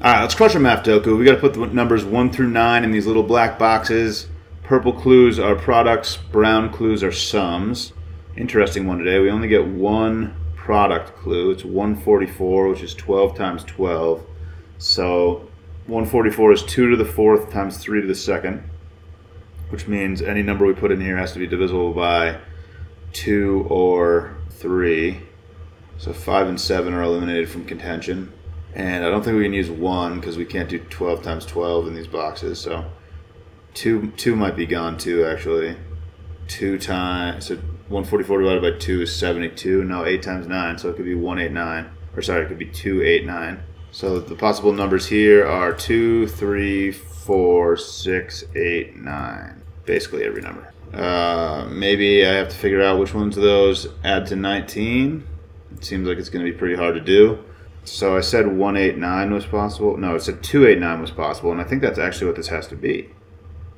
Alright, let's crush our Maffdoku. We got to put the numbers 1 through 9 in these little black boxes. Purple clues are products, brown clues are sums. Interesting one today. We only get one product clue. It's 144, which is 12 times 12. So 144 is 2 to the 4th times 3 to the 2nd, which means any number we put in here has to be divisible by 2 or 3. So 5 and 7 are eliminated from contention. And I don't think we can use 1 because we can't do 12 times 12 in these boxes. So 2 might be gone too, actually. 2 times, so 144 divided by 2 is 72. No, 8 times 9, so it could be 189. Or sorry, it could be 289. So the possible numbers here are 2, 3, 4, 6, 8, 9. Basically every number. Maybe I have to figure out which ones of those add to 19. It seems like it's going to be pretty hard to do. So I said 189 was possible. No, it said 289 was possible, and I think that's actually what this has to be.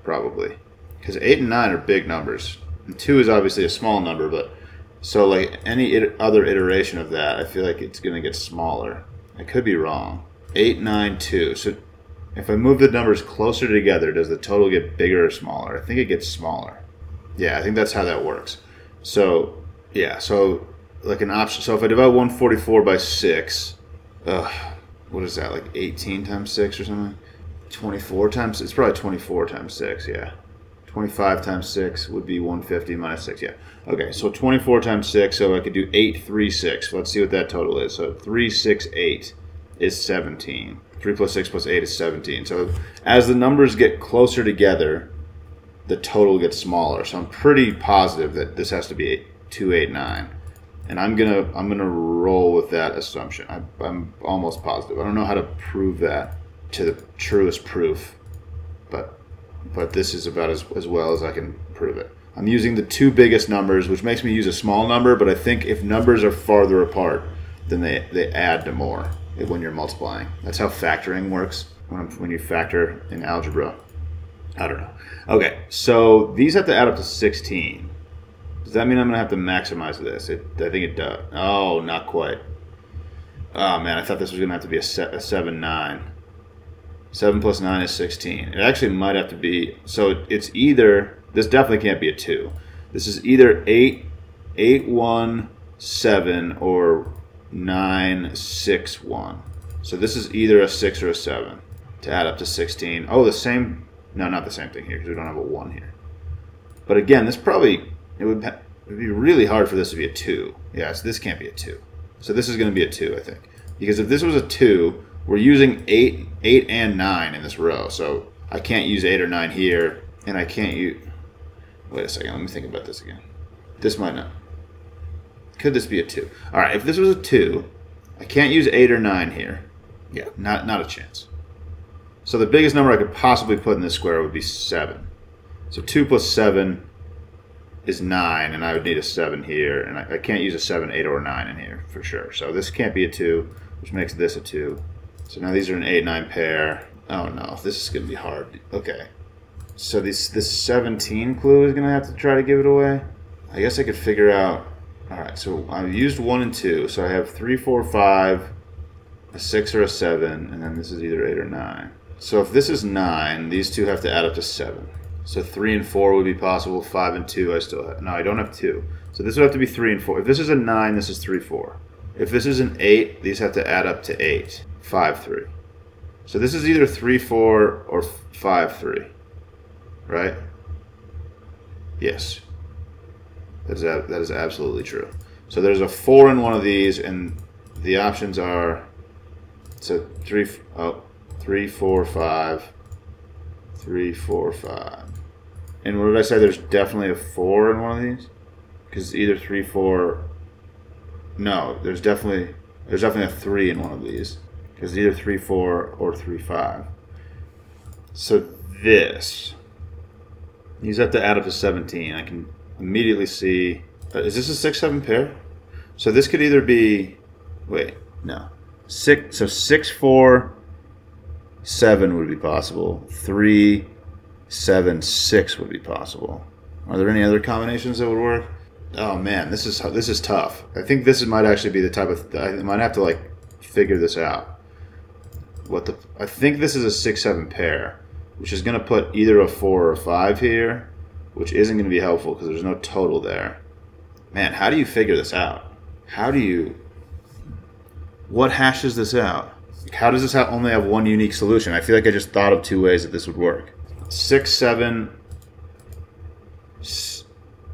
Probably. Because 8 and 9 are big numbers. And 2 is obviously a small number, but so like any other iteration of that, I feel like it's going to get smaller. I could be wrong. 8, 9, 2. So if I move the numbers closer together, does the total get bigger or smaller? I think it gets smaller. Yeah, I think that's how that works. So, yeah, so like an option. So if I divide 144 by 6, what is that, like 18 times 6 or something? 24 times, it's probably 24 times 6, yeah. 25 times 6 would be 150 minus 6, yeah. Okay, so 24 times 6, so I could do 836. Let's see what that total is. So 368 is 17. 3 plus 6 plus 8 is 17. So as the numbers get closer together, the total gets smaller. So I'm pretty positive that this has to be 289. And I'm gonna roll with that assumption. I'm almost positive. I don't know how to prove that to the truest proof, but this is about as well as I can prove it. I'm using the two biggest numbers, which makes me use a small number, but I think if numbers are farther apart, then they add to more when you're multiplying. That's how factoring works when you factor in algebra. I don't know. Okay, so these have to add up to 16. Does that mean I'm going to have to maximize this? I think it does. Oh, not quite. Oh, man, I thought this was going to have to be a 7, 9. 7 plus 9 is 16. It actually might have to be, so it's either, this definitely can't be a 2. This is either 8, 8, 1, 7, or 9, 6, 1. So this is either a 6 or a 7 to add up to 16. Oh, the same, no, not the same thing here because we don't have a 1 here. But again, this probably, it would be really hard for this to be a 2. Yeah, so this can't be a 2. So this is going to be a 2, I think. Because if this was a 2, we're using 8 and 9 in this row. So I can't use 8 or 9 here, and I can't use... Wait a second, let me think about this again. This might not... Could this be a 2? All right, if this was a 2, I can't use 8 or 9 here. Yeah, not a chance. So the biggest number I could possibly put in this square would be 7. So 2 plus 7... is 9, and I would need a 7 here, and I can't use a 7, 8, or 9 in here for sure. So this can't be a 2, which makes this a 2. So now these are an 8, 9 pair. Oh no, this is going to be hard. Okay. So this 17 clue is going to have to try to give it away. I guess I could figure out... Alright, so I've used 1 and 2, so I have 3, 4, 5, a 6 or a 7, and then this is either 8 or 9. So if this is 9, these two have to add up to 7. So 3 and 4 would be possible. 5 and 2 I still have. No, I don't have 2. So this would have to be 3 and 4. If this is a 9, this is 3, 4. If this is an 8, these have to add up to 8. 5, 3. So this is either 3, 4 or 5, 3. Right? Yes. That is absolutely true. So there's a 4 in one of these, and the options are... So 3, 4, 5. 3, 4, 5. And what did I say? There's definitely a 4 in one of these? Because either 3, 4... No, there's definitely a 3 in one of these. Because either 3, 4 or 3, 5. So this... These have to add up to 17. I can immediately see... is this a 6, 7 pair? So this could either be... Wait, no. 6, so 6, 4... 7 would be possible. 3, 7, 6 would be possible. Are there any other combinations that would work? Oh man, this is tough. I think this might actually be the type of... I might have to like figure this out. What the? I think this is a 6-7 pair, which is going to put either a 4 or a 5 here, which isn't going to be helpful because there's no total there. Man, how do you figure this out? How do you... What hashes this out? How does this only have one unique solution? I feel like I just thought of 2 ways that this would work. 6, 7...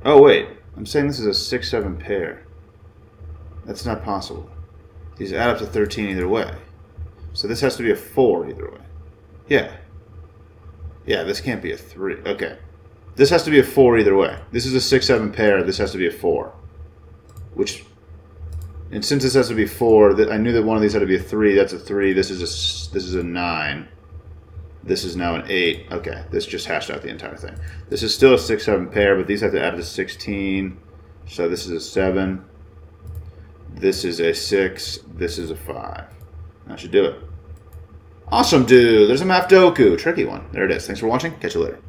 Oh, wait. I'm saying this is a 6-7 pair. That's not possible. These add up to 13 either way. So this has to be a 4 either way. Yeah. Yeah, this can't be a 3. Okay. This has to be a 4 either way. This is a 6-7 pair. This has to be a 4. Which... And since this has to be 4, I knew that one of these had to be a 3. That's a 3. This is a 9. This is now an 8. Okay, this just hashed out the entire thing. This is still a 6-7 pair, but these have to add to 16. So this is a 7. This is a 6. This is a 5. That should do it. Awesome, dude. There's a Maffdoku. Tricky one. There it is. Thanks for watching. Catch you later.